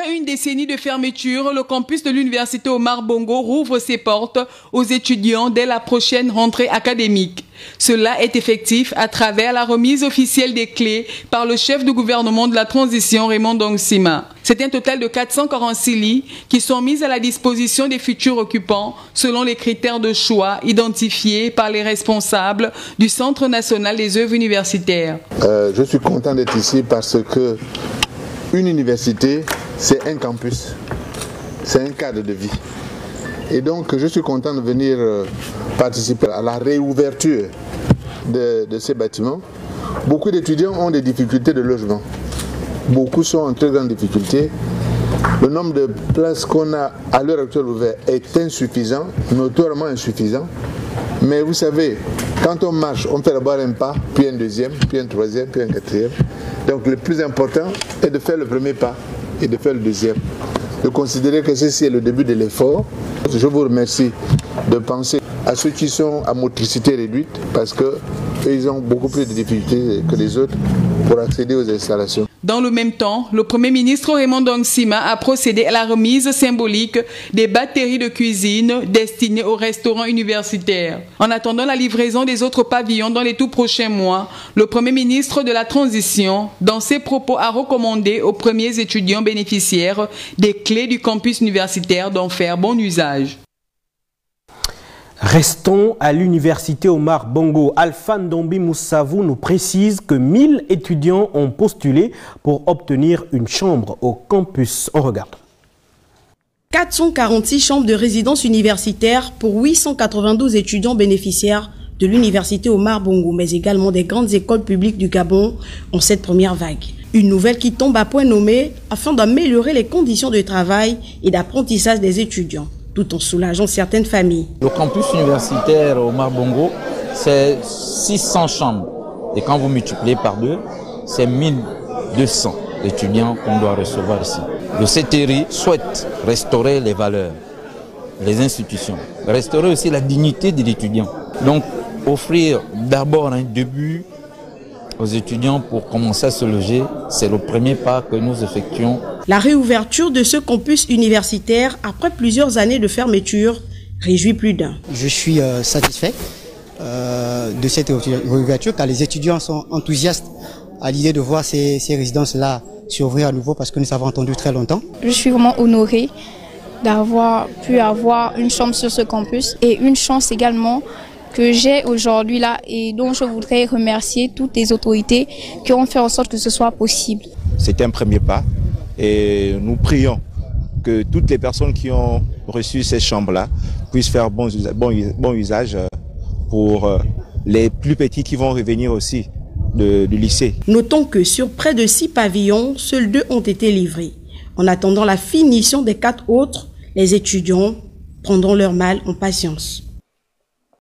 Après une décennie de fermeture, le campus de l'université Omar Bongo rouvre ses portes aux étudiants dès la prochaine rentrée académique. Cela est effectif à travers la remise officielle des clés par le chef du gouvernement de la transition, Raymond Dongsima. C'est un total de 446 lits qui sont mis à la disposition des futurs occupants selon les critères de choix identifiés par les responsables du Centre national des œuvres universitaires. Je suis content d'être ici parce que une université, c'est un campus, c'est un cadre de vie. Et donc, je suis content de venir participer à la réouverture de ces bâtiments. Beaucoup d'étudiants ont des difficultés de logement. Beaucoup sont en très grande difficulté. Le nombre de places qu'on a à l'heure actuelle ouvertes est insuffisant, notoirement insuffisant. Mais vous savez, quand on marche, on fait d'abord un pas, puis un deuxième, puis un troisième, puis un quatrième. Donc le plus important est de faire le premier pas et de faire le deuxième. De considérer que ceci est le début de l'effort. Je vous remercie de penser à ceux qui sont à motricité réduite parce qu'ils ont beaucoup plus de difficultés que les autres pour accéder aux installations. Dans le même temps, le Premier ministre Raymond Dongsima a procédé à la remise symbolique des batteries de cuisine destinées aux restaurants universitaires. En attendant la livraison des autres pavillons dans les tout prochains mois, le Premier ministre de la Transition, dans ses propos, a recommandé aux premiers étudiants bénéficiaires des clés du campus universitaire d'en faire bon usage. Restons à l'université Omar Bongo. Alpha Ndombi Moussavou nous précise que 1000 étudiants ont postulé pour obtenir une chambre au campus. On regarde. 446 chambres de résidence universitaire pour 892 étudiants bénéficiaires de l'université Omar Bongo, mais également des grandes écoles publiques du Gabon en cette première vague. Une nouvelle qui tombe à point nommé afin d'améliorer les conditions de travail et d'apprentissage des étudiants, tout en soulageant certaines familles. Le campus universitaire Omar Bongo, c'est 600 chambres. Et quand vous multipliez par 2, c'est 1200 étudiants qu'on doit recevoir ici. Le CTRI souhaite restaurer les valeurs, les institutions, restaurer aussi la dignité de l'étudiant. Donc, offrir d'abord un début aux étudiants pour commencer à se loger, c'est le premier pas que nous effectuons. La réouverture de ce campus universitaire, après plusieurs années de fermeture, réjouit plus d'un. Je suis satisfait de cette réouverture car les étudiants sont enthousiastes à l'idée de voir ces résidences-là s'ouvrir à nouveau parce que nous avons entendu très longtemps. Je suis vraiment honorée d'avoir pu avoir une chambre sur ce campus et une chance également que j'ai aujourd'hui là et dont je voudrais remercier toutes les autorités qui ont fait en sorte que ce soit possible. C'est un premier pas et nous prions que toutes les personnes qui ont reçu ces chambres-là puissent faire bon usage pour les plus petits qui vont revenir aussi du lycée. Notons que sur près de 6 pavillons, seuls 2 ont été livrés. En attendant la finition des 4 autres, les étudiants prendront leur mal en patience.